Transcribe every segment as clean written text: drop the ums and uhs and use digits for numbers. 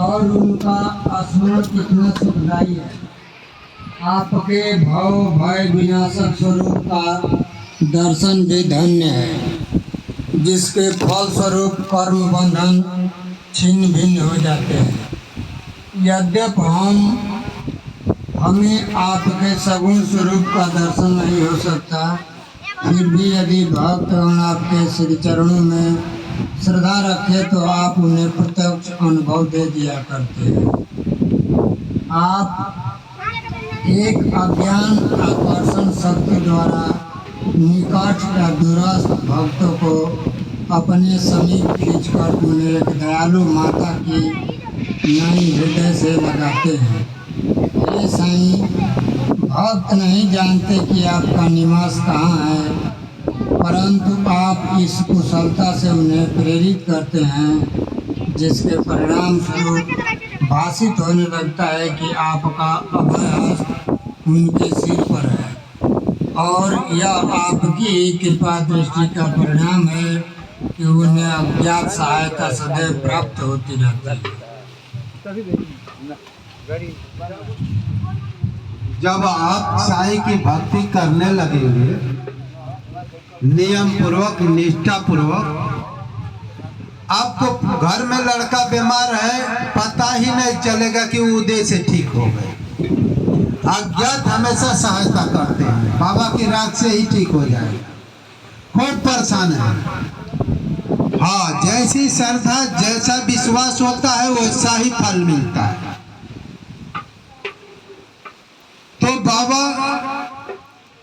और उनका स्मरण कितना सुखदायी है। आपके भव भय विनाशक स्वरूप का दर्शन भी धन्य है, जिसके फल स्वरूप कर्म बंधन छिन्न भिन्न हो जाते हैं। यद्यपि हमें आपके सगुण स्वरूप का दर्शन नहीं हो सकता, फिर भी यदि भक्तगण आपके श्री चरणों में श्रद्धा रखे तो आप उन्हें प्रत्यक्ष अनुभव दे दिया करते हैं। आप एक अज्ञान आकर्षण शक्ति द्वारा निकट या दूरस्थ भक्तों को अपने समीप खींचकर उन्हें एक दयालु माता की नई हृदय से लगाते हैं। ये साईं, भक्त नहीं जानते कि आपका निवास कहाँ है, परंतु आप इस कुशलता से उन्हें प्रेरित करते हैं, जिसके परिणाम स्वरूप भाषित होने लगता है कि आपका अभय हस्त उनके सिर पर है और यह आपकी कृपा दृष्टि का परिणाम है कि उन्हें अज्ञात सहायता सदैव प्राप्त होती रहती है। जब आप साईं की भक्ति करने लगेंगे नियम पूर्वक निष्ठा पूर्वक, आपको घर में लड़का बीमार है पता ही नहीं चलेगा कि उदय से ठीक हो गए। अज्ञात हमेशा सहायता करते हैं, बाबा की राग से ही ठीक हो जाएगा। खूब परेशान है। हाँ, जैसी श्रद्धा जैसा विश्वास होता है वैसा ही फल मिलता है। तो बाबा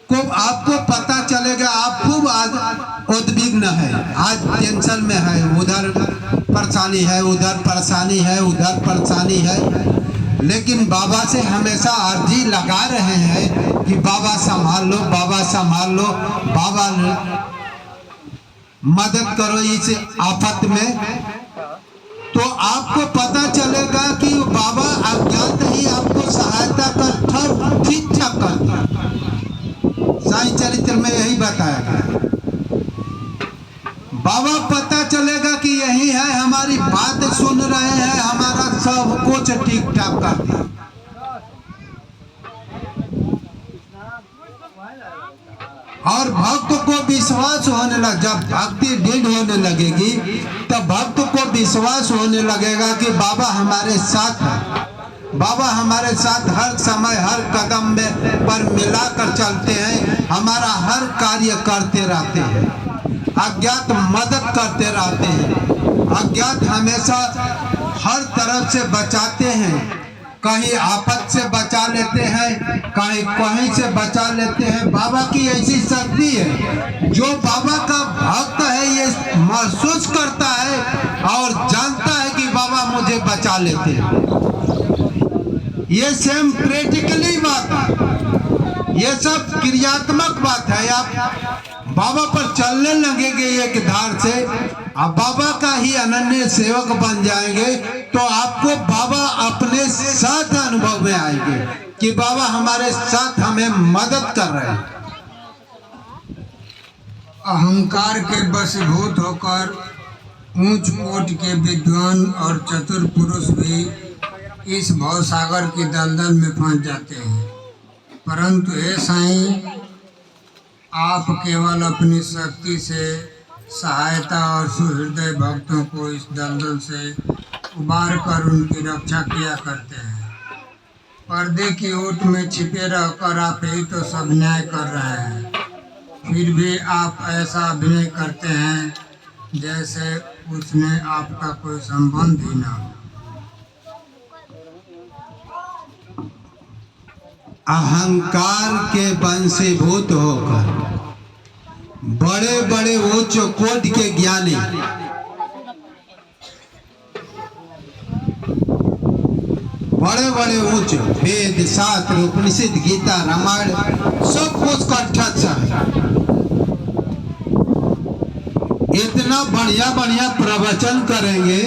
को आपको पता चलेगा, आप खूब आज उद्विग्न है, आज टेंशन में है, उधर परेशानी है, उधर परेशानी है, उधर परेशानी है, लेकिन बाबा से हमेशा अर्जी लगा रहे हैं कि बाबा संभाल लो, बाबा संभाल लो, बाबा मदद करो इस आफत में। तो आपको पता चलेगा कि बाबा अज्ञात ही आपको सहायता कर ठीक ठाक कर दिया। साईं चरित्र में यही बताया गया। बाबा पता चलेगा कि यही है, हमारी बात सुन रहे हैं, हमारा सब कुछ ठीक ठाक कर दिया। और भक्त को विश्वास होने लग, जब भक्ति दृढ़ होने लगेगी तब भक्त को विश्वास होने लगेगा कि बाबा हमारे साथ है, बाबा हमारे साथ हर समय हर कदम में पर मिलाकर चलते हैं, हमारा हर कार्य करते रहते हैं, अज्ञात मदद करते रहते हैं, अज्ञात हमेशा हर तरफ से बचाते हैं, कहीं आफत से बचा लेते हैं, कहीं से बचा लेते हैं। बाबा की ऐसी शक्ति है, जो बाबा का भक्त है ये महसूस करता है और जानता है कि बाबा मुझे बचा लेते हैं। ये सेम प्रैक्टिकली बात है, ये सब क्रियात्मक बात है। आप बाबा पर चलने लगेंगे एक धार से, अब बाबा का ही अनन्य सेवक बन जाएंगे तो आपको बाबा अपने साथ अनुभव में आएंगे कि बाबा हमारे साथ हमें मदद कर रहे हैं। अहंकार के वशीभूत होकर ऊंच कोटि के विद्वान और चतुर पुरुष भी इस भवसागर की दलदल में फंस जाते हैं, परंतु हे साईं, आप केवल अपनी शक्ति से सहायता और सुहृदय भक्तों को इस दलदल से उबार कर उनकी रक्षा किया करते हैं। पर्दे की ओट में छिपे रहकर आप ही तो सब न्याय कर रहे हैं, फिर भी आप ऐसा अभिनय करते हैं जैसे उसमें आपका कोई संबंध ही ना हो। अहंकार के वंशीभूत होकर बड़े बड़े उच्च कोटि के ज्ञानी बड़े बड़े उच्च वेद शास्त्र उपनिषद गीता रामायण सब कुछ कंठस्थ है, इतना बढ़िया बढ़िया प्रवचन करेंगे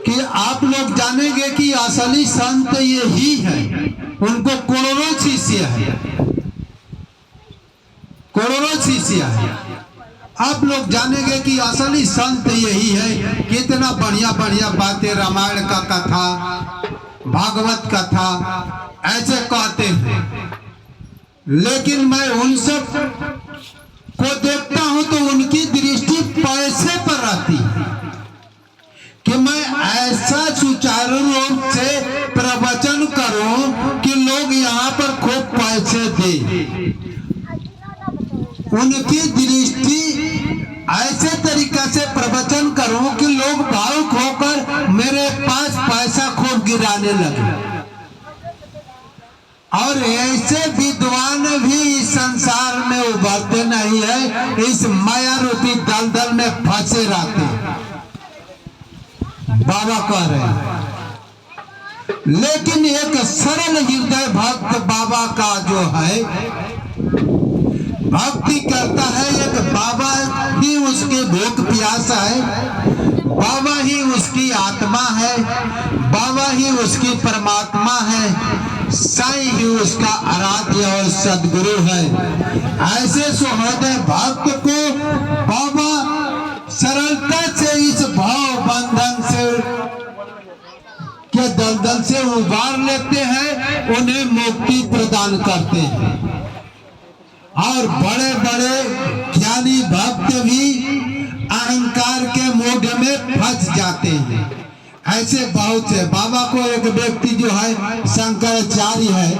कि आप लोग जानेंगे कि असली संत ये ही है। उनको करोड़ों शिष्य है, करोड़ों शिष्य है। आप लोग जानेंगे कि असली संत यही है। कितना बढ़िया बढ़िया बातें, रामायण का कथा, भागवत कथा ऐसे कहते हैं, लेकिन मैं उन सब को देखता हूं तो उनकी दृष्टि पैसे पर रहती है कि मैं ऐसा सुचारू रूप से प्रवचन करूं कि लोग यहाँ पर खूब पैसे दें। उनकी दृष्टि ऐसे तरीका से प्रवचन करूं कि लोग भावुक होकर मेरे पास पैसा खूब गिराने लगे। और ऐसे विद्वान भी इस संसार में उभरते नहीं है, इस माया रूपी दलदल में फंसे रहते हैं, बाबा कह रहे हैं। लेकिन एक सरल हृदय भक्त बाबा का जो है भक्ति करता है, एक बाबा ही उसके भूख प्यास है, बाबा ही उसकी आत्मा है, बाबा ही उसकी परमात्मा है, साईं ही उसका आराध्य और सदगुरु है। ऐसे सुहृदय भक्त को बाबा सरलता से इस भाव बंधन से के दलदल से उबार लेते हैं, उन्हें मुक्ति प्रदान करते हैं। और बड़े बड़े ज्ञानी भक्त भी अहंकार के मूड में फंस जाते हैं। ऐसे बहुत से। बाबा को एक व्यक्ति जो है शंकराचार्य है,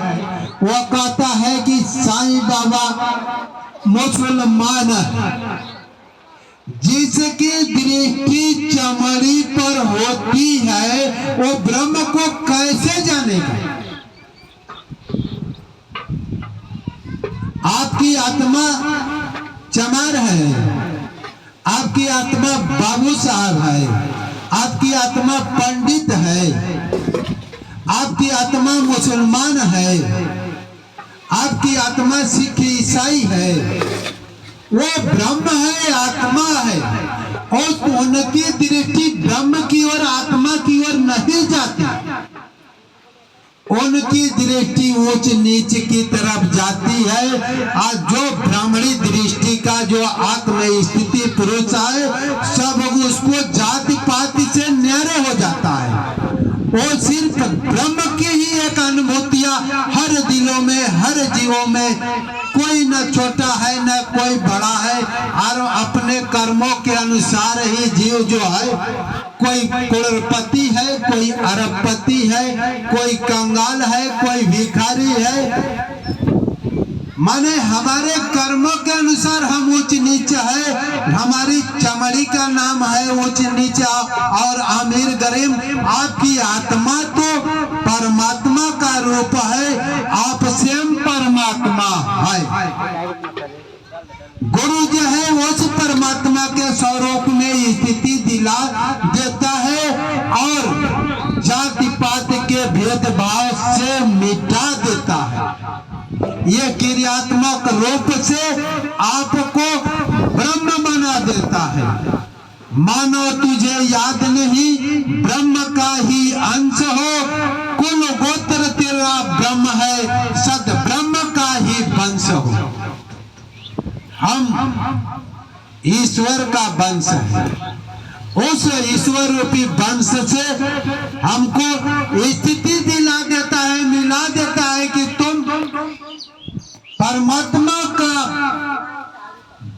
वह कहता है कि साईं बाबा मुसलमान जिसकी दृष्टि चमड़ी पर होती है वो ब्रह्म को कैसे जानेगा। आपकी आत्मा चमार है, आपकी आत्मा बाबू साहब है, आपकी आत्मा पंडित है, आपकी आत्मा मुसलमान है, आपकी आत्मा सिख ईसाई है, वो ब्रह्म है, आत्मा है। और उनकी दृष्टि ब्रह्म की ओर, आत्मा की ओर नहीं जाती, उनकी दृष्टि ऊंच नीच की तरफ जाती है। आज जो ब्राह्मणी दृष्टि का जो आत्म स्थिति पुरुष है, सब उसको जाति पाति से न्यारे हो जाता है। वो सिर्फ ब्रह्म की ही एक अनुभूतियां हर दिलों में, हर जीवों में, कोई न छोटा है न कोई बड़ा है, और अपने कर्मों के अनुसार ही जीव जो है, कोई करोड़पति है, कोई अरबपति है, कोई कंगाल है, कोई भिखारी है। माने हमारे कर्मों के अनुसार हम ऊंच नीच है, हमारी चमड़ी का नाम है ऊंच नीच और अमीर गरीब। आपकी आत्मा तो परमात्मा का रूप है, आप स्वयं परमात्मा है। गुरु जो है उस परमात्मा के स्वरूप में स्थिति दिला देता है और जाति पात के भेदभाव से मिटा देता है। ये क्रियात्मक रूप से आपको ब्रह्म बना देता है। मानो तुझे याद नहीं, ब्रह्म का ही अंश हो, कुल गोत्र तेरा ब्रह्म है, सद ब्रह्म का ही वंश हो। हम ईश्वर का वंश है, उस ईश्वर रूपी वंश से हमको स्थिति दिला देता है, मिला देता है कि तुम परमात्मा का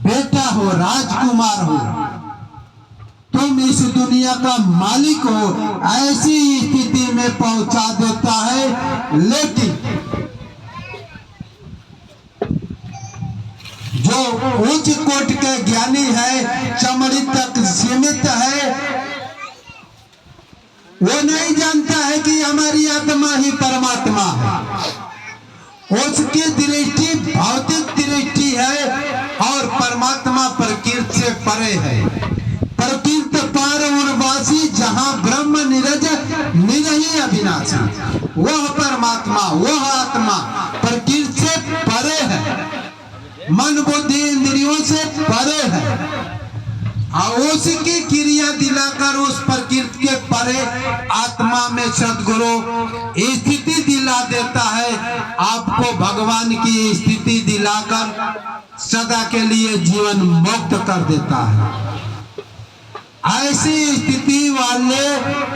बेटा हो, राजकुमार हो, तुम इस दुनिया का मालिक हो। ऐसी स्थिति में पहुंचा देता है। लेकिन जो उच्च कोटि के ज्ञानी है, चमड़ी तक सीमित है, वो नहीं जानता है कि हमारी आत्मा ही परमात्मा है। उसकी दृष्टि भौतिक दृष्टि है और परमात्मा प्रकृति से परे है। प्रकृति पार उर्वासी, जहाँ ब्रह्म निरज निरही अविनाशी, वह परमात्मा, वह आत्मा प्रकृति से परे है, मन बुद्धि इंद्रियों से परे है। और उसकी क्रिया दिलाकर उस प्रकृति के परे आत्मा में सदगुरु स्थिति दिला देता है। आपको भगवान की स्थिति दिलाकर सदा के लिए जीवन मुक्त कर देता है। ऐसी स्थिति वाले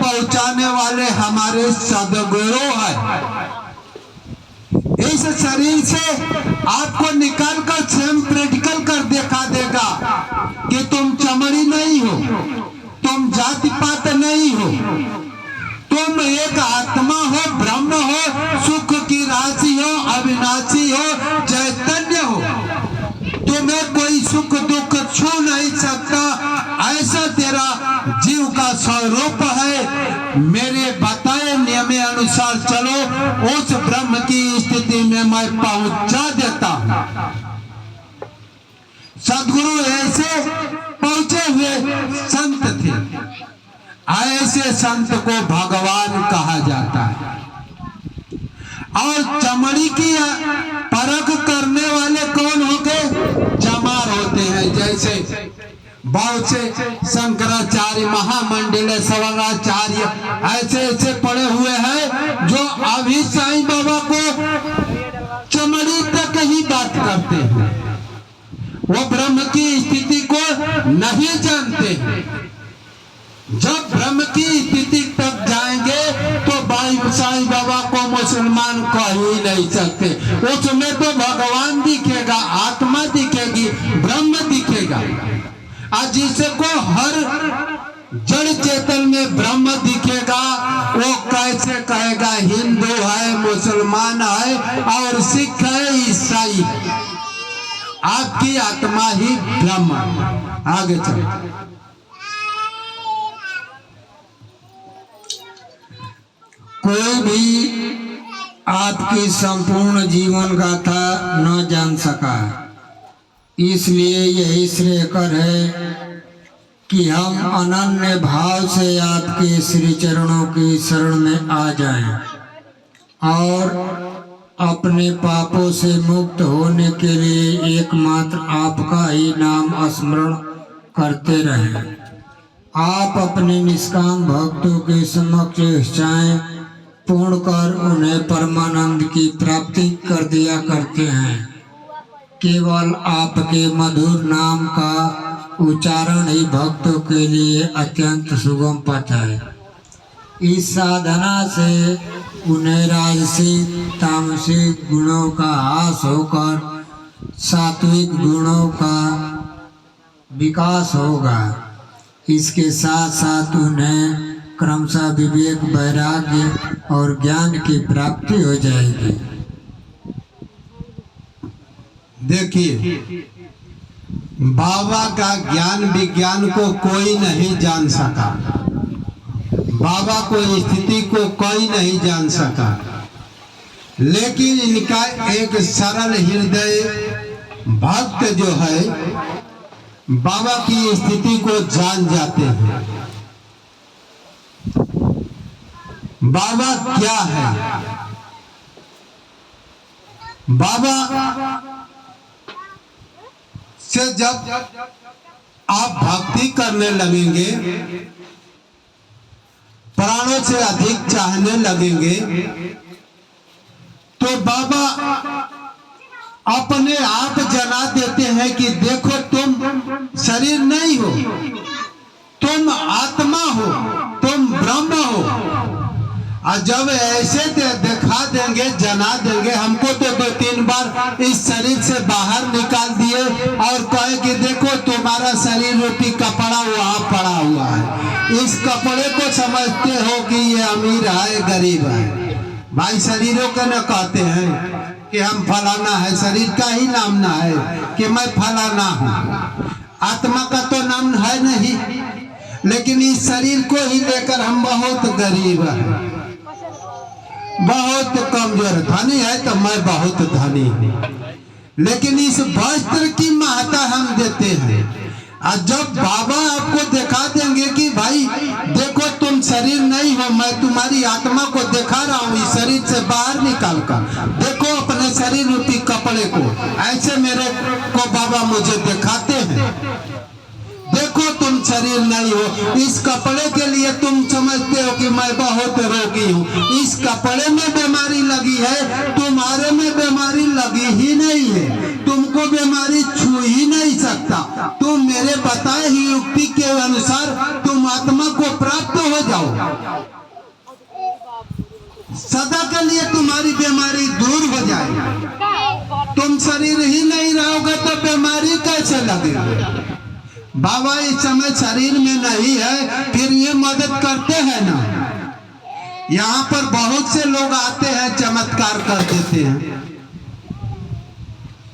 पहुंचाने वाले हमारे सदगुरु है। इस शरीर से आपको निकाल कर स्वयं प्रैक्टिकल कर दिखा देगा कि तुम चमड़ी नहीं हो, तुम जाति पात नहीं हो, तुम एक आत्मा हो, ब्रह्म हो, सुख की राशि हो, अविनाशी हो, चैतन्य हो। तुम्हें कोई सुख दुख छू नहीं सकता, ऐसा तेरा जीव का स्वरूप है। मेरे बताए नियम अनुसार चलो, उस ब्रह्म की स्थिति में मैं पहुंचा देता हूं। सदगुरु ऐसे पहुंचे हुए संत थे। ऐसे संत को भगवान कहा जाता है। और चमड़ी की परख करने वाले कौन हो गए? चमार होते हैं। जैसे बहुत से शंकराचार्य, महामंडल, सवर्णाचार्य ऐसे ऐसे पड़े हुए हैं जो अभी साईं बाबा को चमड़ी तक ही बात करते हैं। वो ब्रह्म की स्थिति को नहीं जानते। जब ब्रह्म की स्थिति तक जाएंगे तो भाई साईं बाबा को मुसलमान कह ही नहीं सकते। उसमें तो भगवान दिखेगा, आत्मा दिखेगी, ब्रह्म दिखेगा। और जिसको हर जड़ चेतन में ब्रह्म दिखेगा, वो कैसे कहेगा हिंदू है, मुसलमान है और सिख है, ईसाई? आपकी आत्मा ही ब्रह्म। आगे चलो। कोई भी आपकी संपूर्ण जीवन गाथा न जान सका, इसलिए यही श्रेयकर है कि हम अनन्य भाव से आपके श्री चरणों की शरण में आ जाएं और अपने पापों से मुक्त होने के लिए एकमात्र आपका ही नाम स्मरण करते रहें। आप अपने निष्काम भक्तों के समक्ष इच्छाएं पूर्ण कर उन्हें परमानंद की प्राप्ति कर दिया करते हैं। केवल आपके मधुर नाम का उच्चारण ही भक्तों के लिए अत्यंत सुगम पथ है। इस साधना से उन्हें राजसिक तामसिक गुणों का ह्रास होकर सात्विक गुणों का विकास होगा। इसके साथ साथ उन्हें क्रमशः विवेक, वैराग्य और ज्ञान की प्राप्ति हो जाएगी। देखिए, बाबा का ज्ञान विज्ञान को कोई नहीं जान सका। बाबा को स्थिति को कोई नहीं जान सका, लेकिन इनका एक सरल हृदय भक्त जो है बाबा की स्थिति को जान जाते हैं। बाबा क्या है? बाबा से जब आप भक्ति करने लगेंगे, प्राणों से अधिक चाहने लगेंगे, तो बाबा अपने आप जना देते हैं कि देखो तुम शरीर नहीं हो, तुम आत्मा हो, तुम ब्रह्म हो। और जब ऐसे दिखा देंगे, जना देंगे, हमको तो 2-3 बार इस शरीर से बाहर निकाल दिए और कहे कि देखो तुम्हारा शरीर रूपी कपड़ा वहां पड़ा हुआ है। इस कपड़े को समझते हो कि ये अमीर है, गरीब है। भाई शरीरों को न कहते हैं कि हम फलाना है, शरीर का ही नाम ना है कि मैं फलाना हूँ। आत्मा का तो नाम है नहीं, लेकिन इस शरीर को ही लेकर हम बहुत गरीब हैं, बहुत कमजोर। धनी है तो मैं बहुत धनी हूँ, लेकिन इस वस्त्र की महत्ता हम देते हैं। और जब बाबा आपको दिखा देंगे कि भाई देखो तुम शरीर नहीं हो, मैं तुम्हारी आत्मा को दिखा रहा हूँ इस शरीर से बाहर निकाल कर, देखो अपने शरीर रूपी कपड़े को। ऐसे मेरे को बाबा मुझे दिखाते हैं, देखो तुम शरीर नहीं हो, इस कपड़े के लिए तुम समझते हो कि मैं बहुत रोगी हूँ। इस कपड़े में बीमारी लगी है, तुम्हारे में बीमारी लगी ही नहीं है। तुमको बीमारी छू ही नहीं सकता। तुम मेरे बताए ही युक्ति के अनुसार तुम आत्मा को प्राप्त हो जाओ, सदा के लिए तुम्हारी बीमारी दूर हो जाए। तुम शरीर ही नहीं रहोगे तो बीमारी कैसे लगेगी? बाबा इस समय शरीर में नहीं है, फिर ये मदद करते हैं ना। यहाँ पर बहुत से लोग आते हैं, चमत्कार कर देते हैं।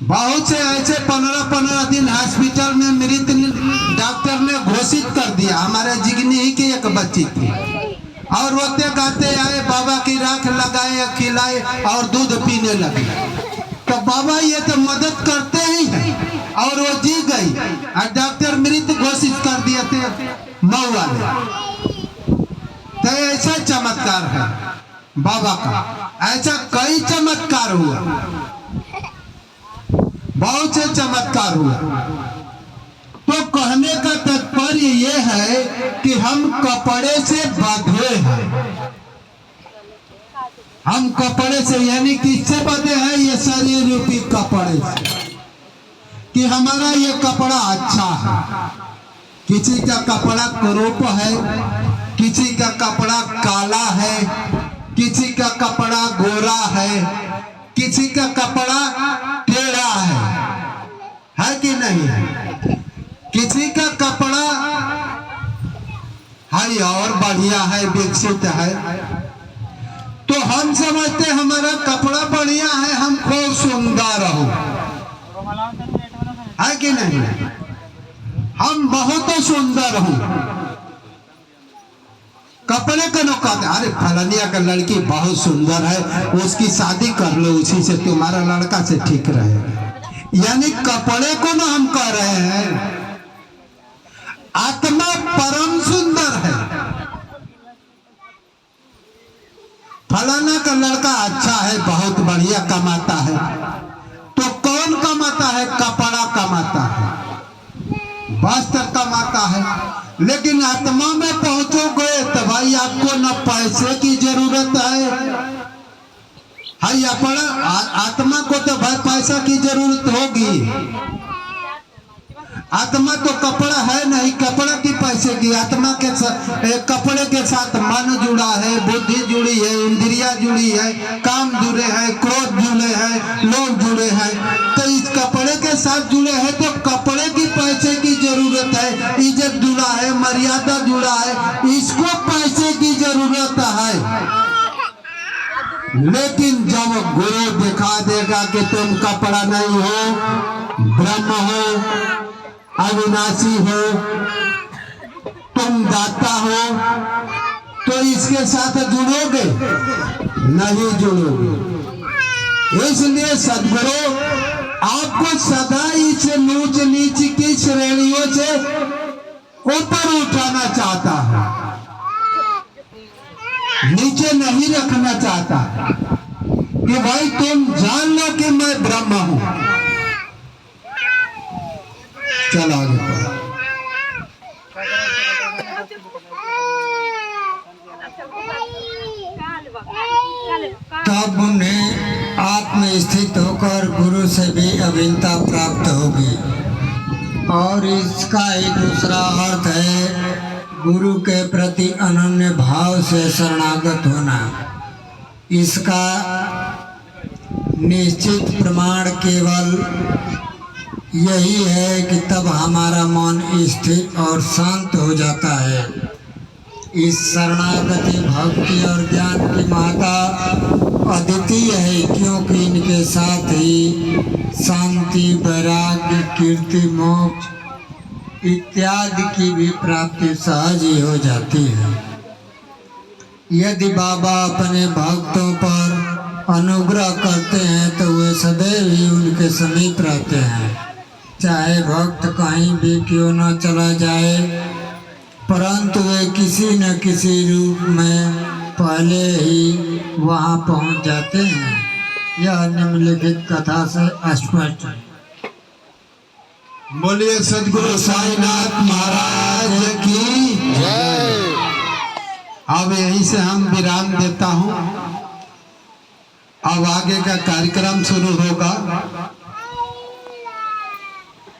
बहुत से ऐसे 15-15 दिन हॉस्पिटल में मृत डॉक्टर ने घोषित कर दिया। हमारे जिगनी ही की एक बच्ची थी और रोते गाते आए, बाबा की राख लगाए, खिलाए और दूध पीने लगे। तो बाबा ये तो मदद करते ही हैं और वो जी गई और डॉक्टर मृत घोषित कर दिए थे मऊ वाले। तो ऐसा चमत्कार है बाबा का, ऐसा कई चमत्कार हुआ, बहुत से चमत्कार हुआ। तो कहने का तात्पर्य यह है कि हम कपड़े से बांधे हैं। हम कपड़े से यानी किससे बंधे हैं? ये शरीर रूपी कपड़े से, कि हमारा ये कपड़ा अच्छा है। किसी का कपड़ा कुरूप है, किसी का कपड़ा काला है, किसी का कपड़ा गोरा है, किसी का कपड़ा टेढ़ा है कि नहीं है? किसी का कपड़ा है और बढ़िया है, विकसित है। तो हम समझते हमारा कपड़ा बढ़िया है, हम खूब सुंदर हो, है कि नहीं? हम बहुत सुंदर हूं। कपड़े का नौका, अरे फलानिया का लड़की बहुत सुंदर है, उसकी शादी कर लो, उसी से तुम्हारा लड़का से ठीक रहेगा। यानी कपड़े को ना हम कह रहे हैं, आत्मा परम सुंदर है। फलाना का लड़का अच्छा है, बहुत बढ़िया कमाता है, तो कौन कमाता है? कपड़ा कमाता है, वस्त्र कमाता है। लेकिन आत्मा में पहुंचोगे तो भाई आपको न पैसे की जरूरत है अपना आत्मा को तो भाई पैसा की जरूरत होगी। आत्मा तो कपड़ा है नहीं, कपड़ा की पैसे की। आत्मा के कपड़े के साथ मन जुड़ा है, बुद्धि जुड़ी है, इंद्रिया जुड़ी है, काम जुड़े हैं, क्रोध जुड़े हैं, लोग जुड़े हैं। तो इस कपड़े के साथ जुड़े हैं तो कपड़े की पैसे की जरूरत है, इज्जत जुड़ा है, मर्यादा जुड़ा है, इसको पैसे की जरूरत है। लेकिन जब गुरु दिखा देगा कि तुम कपड़ा नहीं हो, ब्रह्म हो, अविनाशी हो, तुम दाता हो, तो इसके साथ जुड़ोगे? नहीं जुड़ोगे। इसलिए सद्गुरु आपको सदा इस नीच नीच की श्रेणियों से ऊपर उठाना चाहता है, नीचे नहीं रखना चाहता कि भाई तुम जान लो कि मैं ब्रह्म हूं। चलो आगे। तब उन्हें आत्म स्थित होकर गुरु से भी अभिन्नता प्राप्त होगी। और इसका एक दूसरा अर्थ है गुरु के प्रति अनन्य भाव से शरणागत होना। इसका निश्चित प्रमाण केवल यही है कि तब हमारा मन स्थिर और शांत हो जाता है। इस शरणागति भक्ति और ज्ञान की माता अद्वितीय है, क्योंकि इनके साथ ही शांति, वैराग्य, कीर्ति, मोक्ष इत्यादि की भी प्राप्ति सहज ही हो जाती है। यदि बाबा अपने भक्तों पर अनुग्रह करते हैं तो वे सदैव ही उनके समीप रहते हैं, चाहे भक्त कहीं भी क्यों न चला जाए, परंतु वे किसी न किसी रूप में पहले ही वहां पहुंच जाते हैं। यह निम्नलिखित कथा से स्पष्ट है। बोलिए सदगुरु साईनाथ महाराज की जय। अब यहीं से हम विराम देता हूं। अब आगे का कार्यक्रम शुरू होगा।